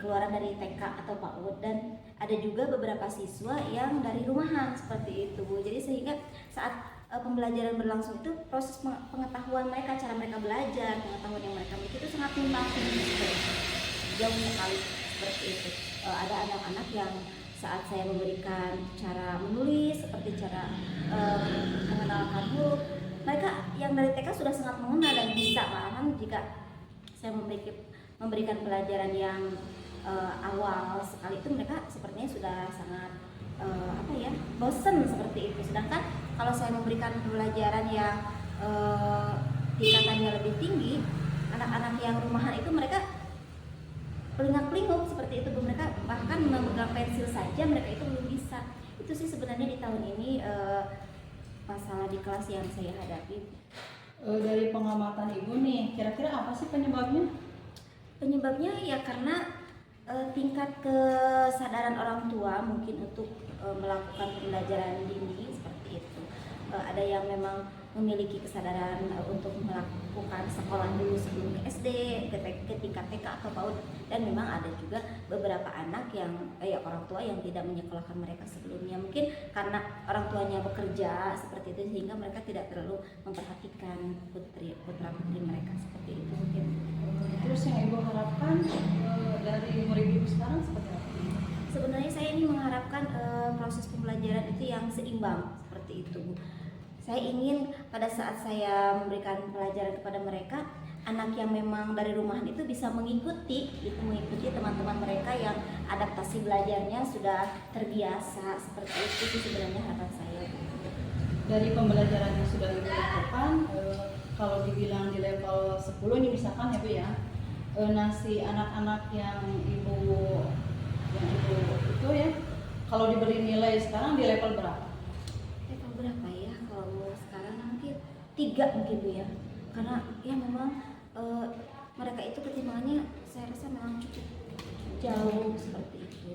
A: keluaran dari TK atau PAUD, dan ada juga beberapa siswa yang dari rumahan seperti itu Bu. Jadi sehingga saat pembelajaran berlangsung itu proses pengetahuan mereka, cara mereka belajar, pengetahuan yang mereka miliki itu sangat timpang jauh sekali seperti itu. Ada anak-anak yang saat saya memberikan cara menulis, seperti cara mengenalkan huruf, mereka yang dari TK sudah sangat mengenal dan bisa, malahan jika saya memberikan pelajaran yang awal sekali itu mereka sepertinya sudah sangat bosen seperti itu. Sedangkan kalau saya memberikan pelajaran yang tingkatannya lebih tinggi, anak-anak yang rumahan itu mereka pelingak-pelinguk seperti itu, mereka bahkan memegang pensil saja mereka itu belum bisa. Itu sih sebenarnya di tahun ini masalah di kelas yang saya hadapi.
B: Dari pengamatan Ibu nih, kira-kira apa sih penyebabnya?
A: Penyebabnya ya karena tingkat kesadaran orang tua mungkin untuk melakukan pembelajaran dini seperti itu. Ada yang memang memiliki kesadaran untuk melakukan sekolah dulu sebelum ke SD, ke tingkat TK atau PAUD, dan memang ada juga beberapa anak yang orang tua yang tidak menyekolahkan mereka sebelumnya, mungkin karena orang tuanya bekerja seperti itu sehingga mereka tidak terlalu memperhatikan putra putri mereka seperti itu mungkin.
B: Terus yang Ibu harapkan dari murid Ibu sekarang seperti apa?
A: Sebenarnya saya ini mengharapkan proses pembelajaran itu yang seimbang seperti itu Bu. Saya ingin pada saat saya memberikan pelajaran kepada mereka, anak yang memang dari rumahan itu bisa mengikuti teman-teman mereka yang adaptasi belajarnya sudah terbiasa seperti itu sih sebenarnya harapan saya.
B: Dari pembelajaran yang sudah Ibu lakukan, kalau dibilang di level 10 ini misalkan ya Bu ya, Nah, si anak-anak yang ibu itu ya, kalau diberi nilai sekarang di level berapa?
A: Level berapa ya? Kalau sekarang mungkin 3 mungkin Bu ya. Karena ya memang mereka itu pertimbangannya saya rasa memang cukup jauh seperti itu.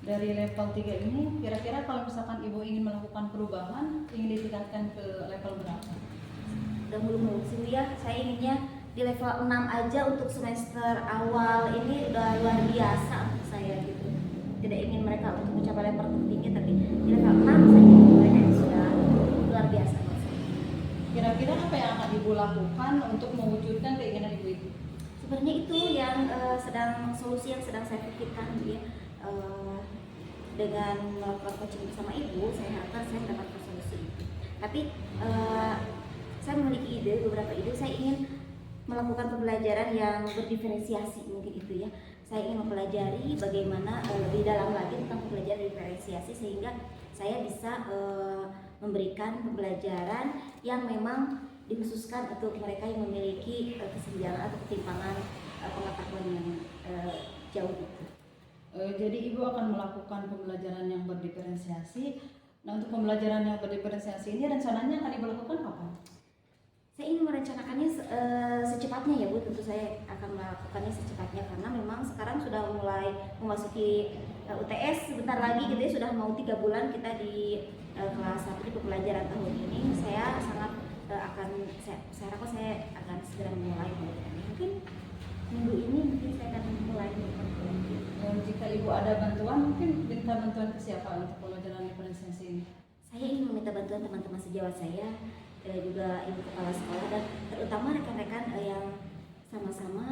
B: Dari level 3 ini, kira-kira kalau misalkan ibu ingin melakukan perubahan, ingin ditingkatkan ke level berapa?
A: Udah mulu-mulu sih ya, saya inginnya di level 6 aja untuk semester awal ini udah luar biasa untuk saya gitu. Tidak ingin mereka untuk mencapai level tertinggi, tapi di level 6 saja mereka sudah luar biasa buat saya.
B: Kira-kira apa yang akan ibu lakukan untuk mewujudkan keinginan ibu itu?
A: Sebenarnya itu yang solusi yang sedang saya pikirkan ya. Dengan melakukan coaching bersama ibu, saya harapkan saya mendapatkan solusi itu. Tapi saya memiliki beberapa ide. Saya ingin melakukan pembelajaran yang berdiferensiasi mungkin itu ya. Saya ingin mempelajari bagaimana lebih dalam lagi tentang pembelajaran diferensiasi sehingga saya bisa memberikan pembelajaran yang memang dikhususkan untuk mereka yang memiliki kesenjangan atau ketimpangan pengetahuan yang jauh itu.
B: Jadi ibu akan melakukan pembelajaran yang berdiferensiasi. Nah, untuk pembelajaran yang berdiferensiasi ini rencananya akan ibu lakukan kapan?
A: Saya ingin merencanakannya secepatnya ya Bu, tentu saya akan melakukannya secepatnya karena memang sekarang sudah mulai memasuki UTS sebentar lagi gitu ya, sudah mau 3 bulan kita di kelas 1 di pembelajaran tahun ini. Saya sangat saya rasa saya akan segera memulai pembelajarannya. Mungkin minggu ini mungkin saya akan mulai
B: Jika ibu ada bantuan, mungkin minta bantuan ke siapa untuk pembelajaran diferensiasi ini?
A: Saya ingin meminta bantuan teman-teman sejawat saya, juga ibu kepala sekolah dan terutama rekan-rekan yang sama-sama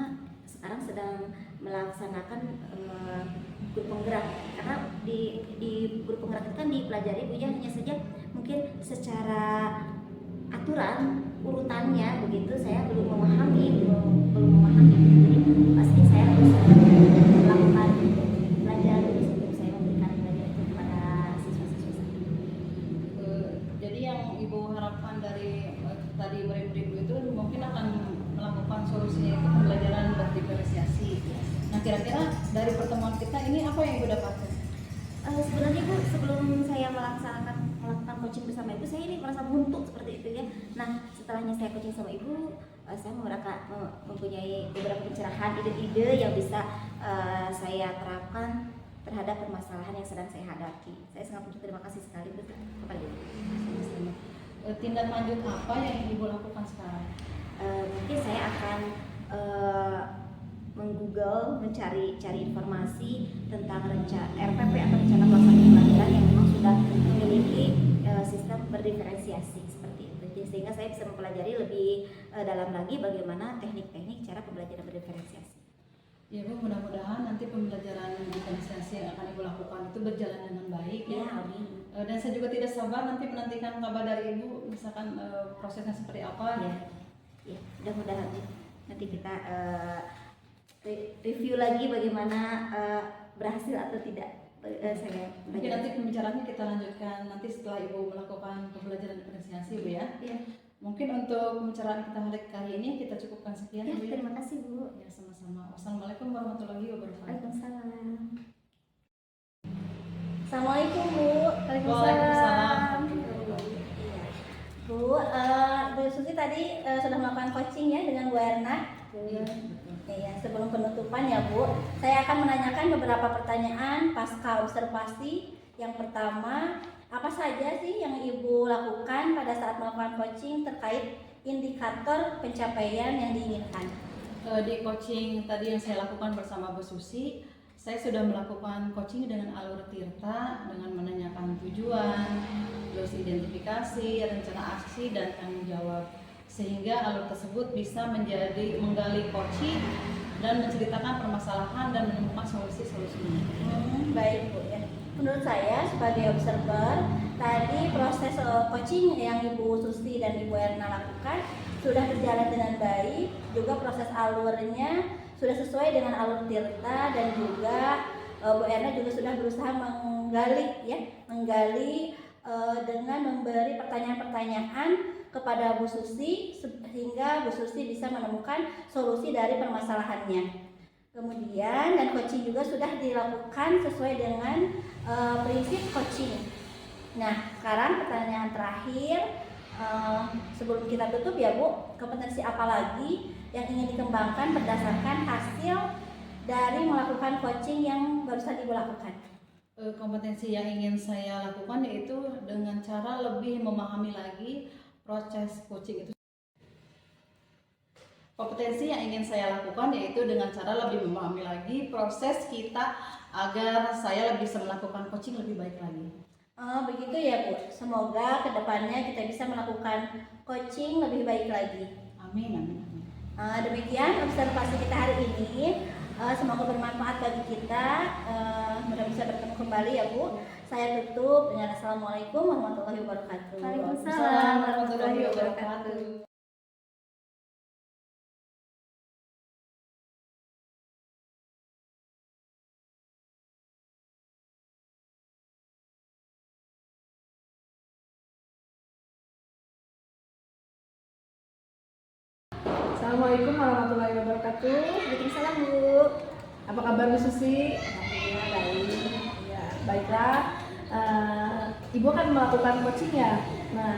A: sekarang sedang melaksanakan grup penggerak. Karena di grup penggerak itu kan dipelajari Bu ya, hanya saja mungkin secara aturan urutannya begitu saya belum memahami. Jadi pasti saya harus melakukan pelajaran dulu sebelum saya memberikan pelajaran itu kepada siswa-siswa saya.
B: Jadi yang ibu harapkan dari tadi murid-murid itu mungkin akan melakukan solusinya itu pembelajaran berdiferensiasi. Nah, kira-kira dari pertemuan kita ini apa yang ibu dapatkan?
A: Sebenarnya Bu, sebelum saya melakukan coaching bersama ibu, saya ini merasa buntu seperti itu ya. Nah, setelahnya saya coaching sama ibu, saya mempunyai beberapa pencerahan, ide-ide yang bisa saya terapkan terhadap permasalahan yang sedang saya hadapi. Saya sangat berterima kasih sekali Bu kepada ibu.
B: Tindak lanjut apa yang ibu lakukan sekarang?
A: Mungkin saya akan meng-Google, mencari informasi tentang RPP atau rencana pelaksanaan pembelajaran yang memang sudah memiliki sistem berdiferensiasi seperti itu. Jadi, sehingga saya bisa mempelajari lebih dalam lagi bagaimana teknik-teknik cara pembelajaran berdiferensiasi.
B: Ya Bu, mudah-mudahan nanti pembelajaran diferensiasi yang akan ibu lakukan itu berjalan dengan baik ya.
A: Amin.
B: Dan saya juga tidak sabar nanti menantikan kabar dari ibu, misalkan prosesnya seperti apa ya.
A: Ya, mudah-mudahan nanti kita review lagi bagaimana berhasil atau tidak. Saya
B: mungkin nanti pembicaraannya kita lanjutkan nanti setelah ibu melakukan pembelajaran diferensiasi Bu ya.
A: Ya.
B: Mungkin untuk pembicaraan kita hari kali ini kita cukupkan sekian
A: Ya,
B: Bu ya.
A: terima kasih Bu.
B: Ya, sama-sama. Wassalamualaikum warahmatullahi wabarakatuh.
A: Waalaikumsalam. Assalamualaikum Bu.
B: Waalaikumsalam.
D: Bu, Bu Susi tadi sudah melakukan coaching ya dengan Bu Erna. Ya, sebelum penutupan ya Bu, saya akan menanyakan beberapa pertanyaan pasca observasi. Yang pertama, apa saja sih yang Ibu lakukan pada saat melakukan coaching terkait indikator pencapaian yang diinginkan?
B: Di coaching tadi yang saya lakukan bersama Bu Susi, saya sudah melakukan coaching dengan alur Tirta dengan menanyakan tujuan, terus identifikasi, rencana aksi, dan tanggung jawab. Sehingga alur tersebut bisa menggali coaching dan menceritakan permasalahan dan menemukan solusi-solusinya.
D: Baik Bu ya. Menurut saya sebagai observer, tadi proses coaching yang Ibu Susi dan Ibu Erna lakukan sudah berjalan dengan baik, juga proses alurnya sudah sesuai dengan alur Tirta dan juga Bu Erna juga sudah berusaha menggali dengan memberi pertanyaan-pertanyaan kepada Bu Susi sehingga Bu Susi bisa menemukan solusi dari permasalahannya. Kemudian dan coaching juga sudah dilakukan sesuai dengan prinsip coaching. Nah, sekarang pertanyaan terakhir sebelum kita tutup ya Bu, kompetensi apa lagi yang ingin dikembangkan berdasarkan hasil dari melakukan coaching yang barusan Ibu lakukan?
B: Kompetensi yang ingin saya lakukan yaitu dengan cara lebih memahami lagi proses coaching itu. Kompetensi yang ingin saya lakukan yaitu dengan cara lebih memahami lagi proses kita agar saya bisa melakukan coaching lebih baik lagi.
D: Begitu ya Bu, semoga kedepannya kita bisa melakukan coaching lebih baik lagi.
B: Amin, amin, amin.
D: Demikian observasi kita hari ini. Semoga bermanfaat bagi kita. Mudah bisa bertemu kembali ya Bu. Saya tutup dengan Assalamualaikum warahmatullahi wabarakatuh.
B: Waalaikumsalam warahmatullahi wabarakatuh.
C: Assalamualaikum warahmatullahi wabarakatuh.
D: Waalaikumsalam Bu.
C: Apa kabar Bu Susi?
D: Alhamdulillah baik.
C: Ya, baiklah. Ibu akan melakukan coaching ya. Nah,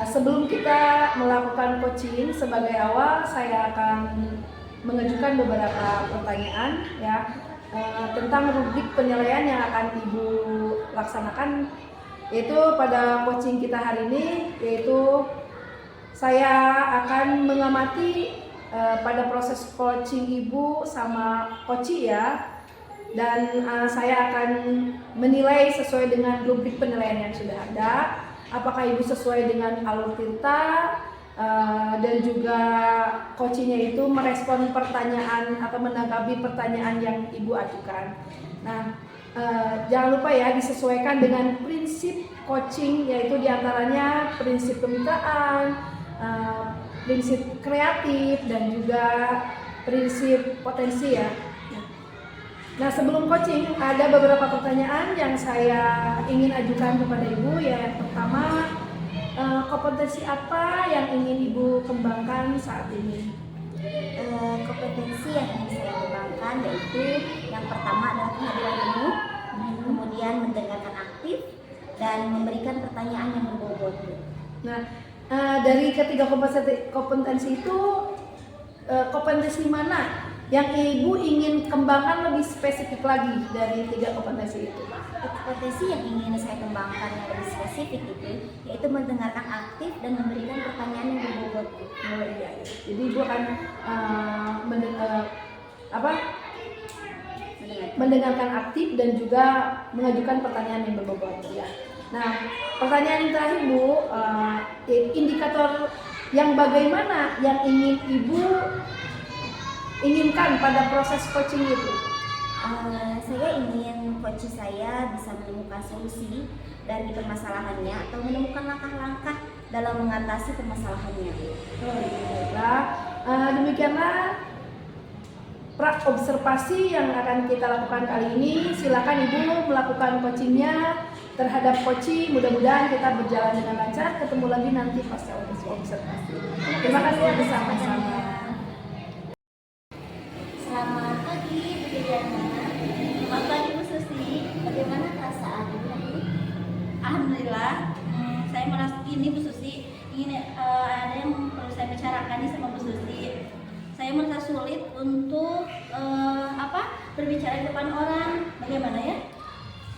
C: sebelum kita melakukan coaching, sebagai awal saya akan mengajukan beberapa pertanyaan ya tentang rubrik penilaian yang akan Ibu laksanakan, yaitu pada coaching kita hari ini, yaitu saya akan mengamati pada proses coaching Ibu sama coachi ya, dan saya akan menilai sesuai dengan rubrik penilaian yang sudah ada, apakah Ibu sesuai dengan alur Tirta, dan juga coachingnya itu merespon pertanyaan atau menanggapi pertanyaan yang Ibu ajukan. Nah, jangan lupa ya disesuaikan dengan prinsip coaching, yaitu diantaranya prinsip kemitraan, prinsip kreatif, dan juga prinsip potensi ya. Nah, sebelum coaching ada beberapa pertanyaan yang saya ingin ajukan kepada Ibu ya. Yang pertama, kompetensi apa yang ingin Ibu kembangkan saat ini?
A: Kompetensi yang ingin saya kembangkan yaitu yang pertama adalah kehadiran penuh, kemudian mendengarkan aktif dan memberikan pertanyaan yang berbobot.
C: Nah, dari ketiga kompetensi itu, kompetensi mana yang Ibu ingin kembangkan lebih spesifik lagi dari tiga kompetensi itu?
A: Kompetensi yang ingin saya kembangkan yang lebih spesifik itu yaitu mendengarkan aktif dan memberikan pertanyaan yang berbobot.
C: Oh iya, jadi Ibu akan mendengarkan aktif dan juga mengajukan pertanyaan yang berbobot ya. Nah, pertanyaan yang terakhir Bu, indikator yang bagaimana yang ingin Ibu inginkan pada proses coaching itu?
A: Saya ingin coach saya bisa menemukan solusi dari permasalahannya atau menemukan langkah-langkah dalam mengatasi permasalahannya.
C: Oh iya, demikianlah observasi yang akan kita lakukan kali ini. Silakan Ibu melakukan coachingnya terhadap coaching. Mudah-mudahan kita berjalan dengan lancar. Ketemu lagi nanti pasca observasi. Terima kasih bersama-sama.
A: Selamat pagi Bu Diana.
D: Selamat pagi Bu Susi.
A: Bagaimana perasaan Ibu hari?
D: Alhamdulillah, saya merasa ini Bu Susi, ingin ada yang perlu saya bicarakan nih sama Bu Susi. Saya merasa sulit untuk berbicara di depan orang. Bagaimana ya?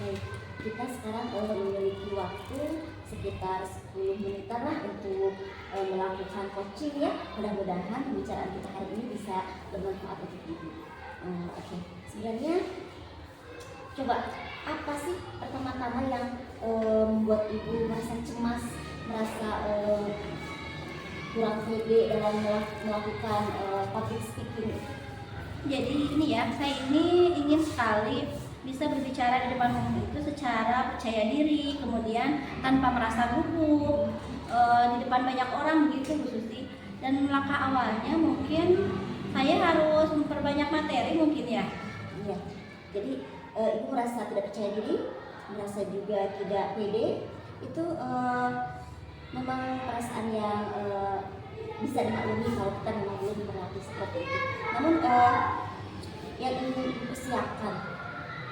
A: Baik, kita sekarang memiliki waktu sekitar 10 menitan lah untuk melakukan coaching ya. Mudah-mudahan pembicaraan kita hari ini bisa bermanfaat untuk Ibu. Oke, sebenarnya coba apa sih pertama-tama yang membuat Ibu merasa cemas, merasa kurang pede dalam melakukan public speaking?
D: Jadi ini ya, saya ini ingin sekali bisa berbicara di depan umum itu secara percaya diri, kemudian tanpa merasa gugup di depan banyak orang begitu Bu Susi. Dan langkah awalnya mungkin saya harus memperbanyak materi mungkin ya.
A: Iya, jadi Ibu merasa tidak percaya diri, merasa juga tidak pede, itu memang perasaan yang bisa dimaklumi kalau kita memang belum berlatih seperti itu. Namun yang ingin Ibu persiapkan,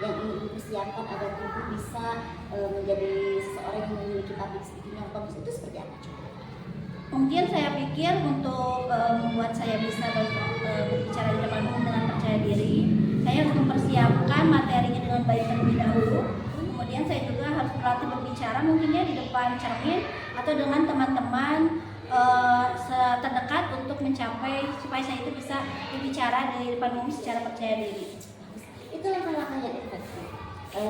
A: agar Ibu bisa menjadi seseorang yang memiliki public speaking yang bagus itu seperti apa coba?
D: Mungkin saya pikir untuk membuat saya bisa berbicara di depan umum dengan percaya diri, saya harus mempersiapkan materinya dengan baik terlebih dahulu. Kemudian saya juga harus berlatih berbicara mungkinnya di depan cermin atau dengan teman-teman terdekat untuk mencapai supaya saya itu bisa berbicara di depan umum secara percaya diri.
A: Itu langkah-langkah yang efektif.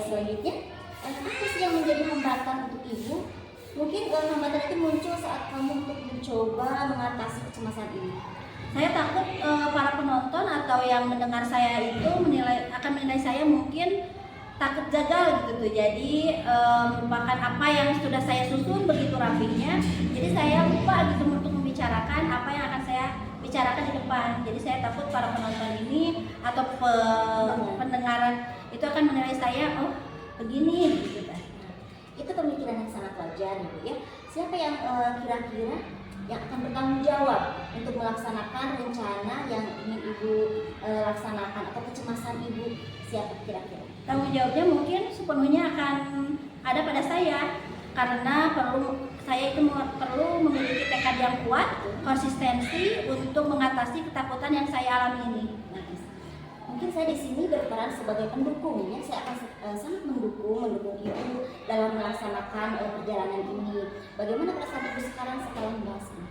A: Selanjutnya, apa sih yang menjadi hambatan untuk Ibu? Mungkin hambatan itu muncul saat kamu untuk mencoba mengatasi kecemasan ini.
D: Saya takut para penonton atau yang mendengar saya itu akan menilai saya mungkin takut gagal gitu tuh. Jadi merupakan apa yang sudah saya susun begitu rapinya. Jadi saya lupa gitu untuk membicarakan apa yang akan saya bicarakan di depan. Jadi saya takut para penonton ini atau pendengaran itu akan menilai saya begini gitu kan.
A: Itu pemikiran yang sangat wajar Ibu ya. Siapa yang kira-kira yang akan bertanggung jawab untuk melaksanakan rencana yang ingin Ibu laksanakan atau kecemasan Ibu, siapa kira-kira?
D: Tanggung jawabnya mungkin sepenuhnya akan ada pada saya karena saya itu perlu memiliki tekad yang kuat, konsistensi untuk mengatasi ketakutan yang saya alami ini.
A: Mungkin saya di sini berperan sebagai pendukung ya. Saya akan sangat mendukung Ibu dalam melaksanakan perjalanan ini. Bagaimana perasaan Ibu sekarang setelah membahasnya?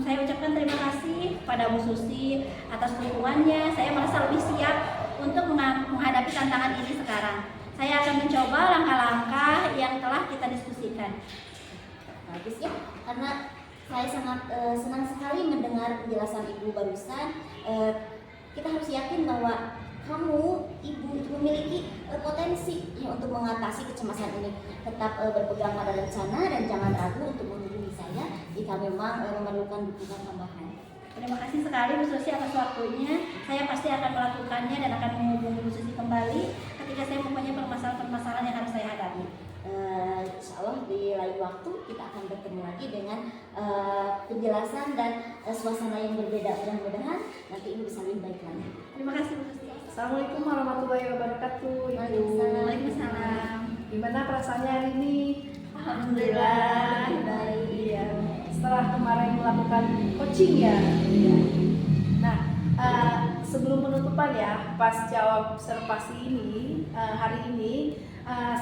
D: Saya ucapkan terima kasih kepada Bu Susi atas dukungannya. Saya merasa lebih siap untuk menghadapi tantangan ini sekarang. Saya akan mencoba langkah-langkah yang telah kita diskusikan.
A: Bagus ya, karena saya sangat senang sekali mendengar penjelasan Ibu barusan. Kita harus yakin bahwa kamu, Ibu, itu memiliki potensi ya, untuk mengatasi kecemasan ini. Tetap berpegang pada rencana dan jangan ragu untuk menghubungi saya jika memang memerlukan dukungan tambahan.
D: Terima kasih sekali Bu Susi atas waktunya. Saya pasti akan melakukannya dan akan menghubungi Bu Susi kembali ketika saya mempunyai permasalahan-permasalahan yang harus saya hadapi.
A: Insya Allah di lain waktu kita akan bertemu lagi dengan penjelasan dan suasana yang berbeda. Mudah-mudahan nanti Ibu bisa lebih baik lagi.
D: Terima kasih Bu Susi.
C: Assalamualaikum warahmatullahi wabarakatuh. Ibu.
D: Waalaikumsalam.
C: Gimana perasaannya hari ini?
D: Alhamdulillah.
C: Baik. Iya. Setelah kemarin melakukan coaching ya. Nah, sebelum penutupan ya, pasca observasi ini hari ini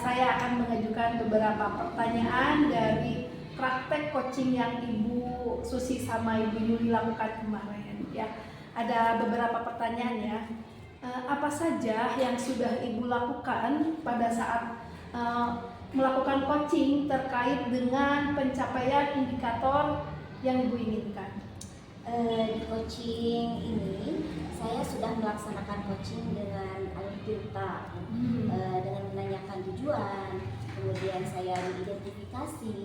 C: saya akan mengajukan beberapa pertanyaan dari praktek coaching yang Ibu Susi sama Ibu Yuli lakukan kemarin ya. Ada beberapa pertanyaan ya. Apa saja yang sudah Ibu lakukan pada saat melakukan coaching terkait dengan pencapaian indikator yang Ibu inginkan?
A: Di coaching ini saya sudah melaksanakan coaching dengan alur tirta, dengan menanyakan tujuan, kemudian saya identifikasi,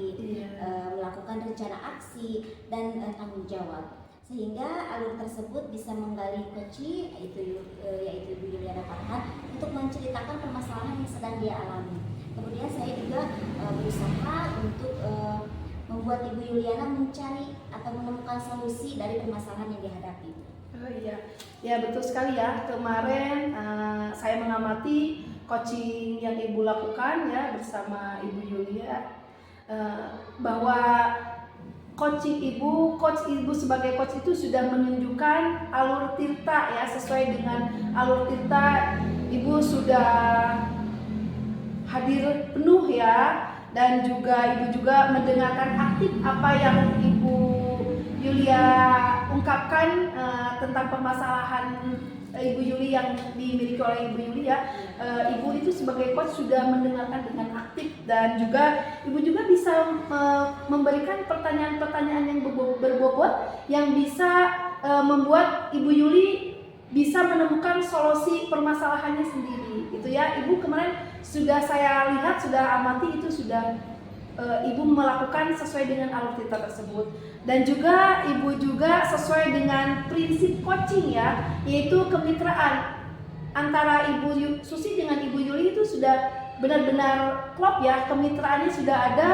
A: melakukan rencana aksi dan tanggung jawab, sehingga alur tersebut bisa menggali kunci yaitu Ibu Yuliana Farhan untuk menceritakan permasalahan yang sedang dia alami. Kemudian saya juga berusaha untuk membuat Ibu Yuliana mencari atau menemukan solusi dari permasalahan yang dihadapi.
C: Oh iya, ya betul sekali ya. Kemarin saya mengamati coaching yang Ibu lakukan ya bersama Ibu Yulia, bahwa coach Ibu sebagai coach itu sudah menunjukkan alur tirta ya, sesuai dengan alur tirta Ibu sudah hadir penuh ya, dan juga Ibu juga mendengarkan aktif apa yang Ibu Yulia ungkapkan tentang permasalahan Ibu Yuli yang dimiliki oleh Ibu Yuli ya. Ibu itu sebagai coach sudah mendengarkan dengan aktif, dan juga Ibu juga bisa memberikan pertanyaan-pertanyaan yang berbobot yang bisa membuat Ibu Yuli bisa menemukan solusi permasalahannya sendiri gitu ya. Ibu kemarin sudah saya lihat, sudah amati, itu sudah Ibu melakukan sesuai dengan alur tirta tersebut, dan juga Ibu juga sesuai dengan prinsip coaching ya, yaitu kemitraan antara Ibu Susi dengan Ibu Yuli itu sudah benar-benar klop ya, kemitraannya sudah ada,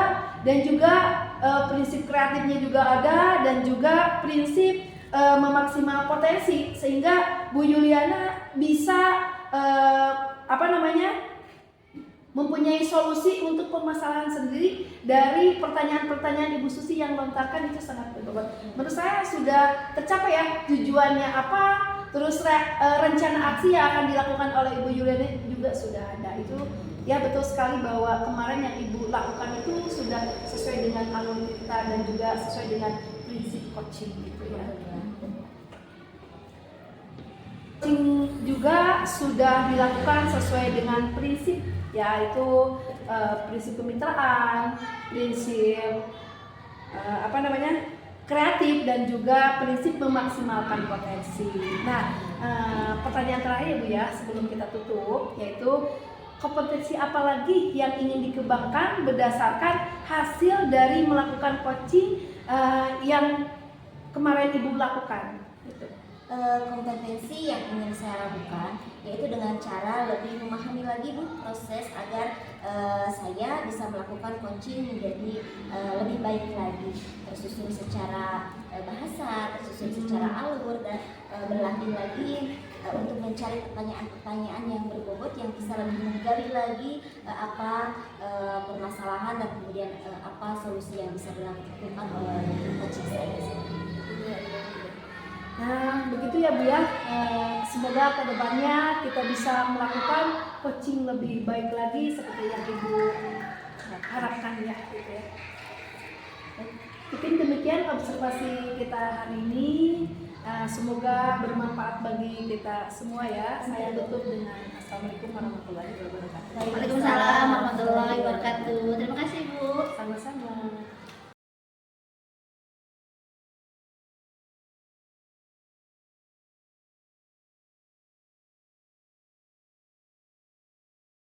C: dan juga prinsip kreatifnya juga ada, dan juga prinsip memaksimal potensi, sehingga Bu Yuliana bisa mempunyai solusi untuk permasalahan sendiri dari pertanyaan-pertanyaan Ibu Susi yang lontarkan. Itu sangat berbobot. Menurut saya sudah tercapai ya tujuannya apa, terus rencana aksi yang akan dilakukan oleh Ibu Yuliana juga sudah ada. Itu ya betul sekali bahwa kemarin yang Ibu lakukan itu sudah sesuai dengan alur kita dan juga sesuai dengan prinsip coaching gitu ya. Coaching juga sudah dilakukan sesuai dengan prinsip, yaitu prinsip kemitraan, prinsip kreatif, dan juga prinsip memaksimalkan potensi. Nah, pertanyaan terakhir Bu ya sebelum kita tutup, yaitu kompetensi apa lagi yang ingin dikembangkan berdasarkan hasil dari melakukan coaching yang kemarin Ibu lakukan? Gitu.
A: Kompetensi yang ingin saya lakukan yaitu dengan cara lebih memahami lagi Bu proses agar saya bisa melakukan coaching menjadi lebih baik lagi, tersusun secara bahasa, tersusun secara alur, dan berlatih lagi untuk mencari pertanyaan-pertanyaan yang berbobot yang bisa lebih menggali lagi apa permasalahan dan kemudian apa solusi yang bisa dilakukan oleh coaching saya.
C: Nah, begitu ya Bu ya. Semoga kedepannya kita bisa melakukan coaching lebih baik lagi seperti yang Ibu harapkan ya, gitu ya. Mungkin demikian observasi kita hari ini. Semoga bermanfaat bagi kita semua ya. Saya tutup dengan Assalamualaikum warahmatullahi wabarakatuh.
D: Waalaikumsalam warahmatullahi wabarakatuh. Terima kasih Bu.
C: Sama-sama.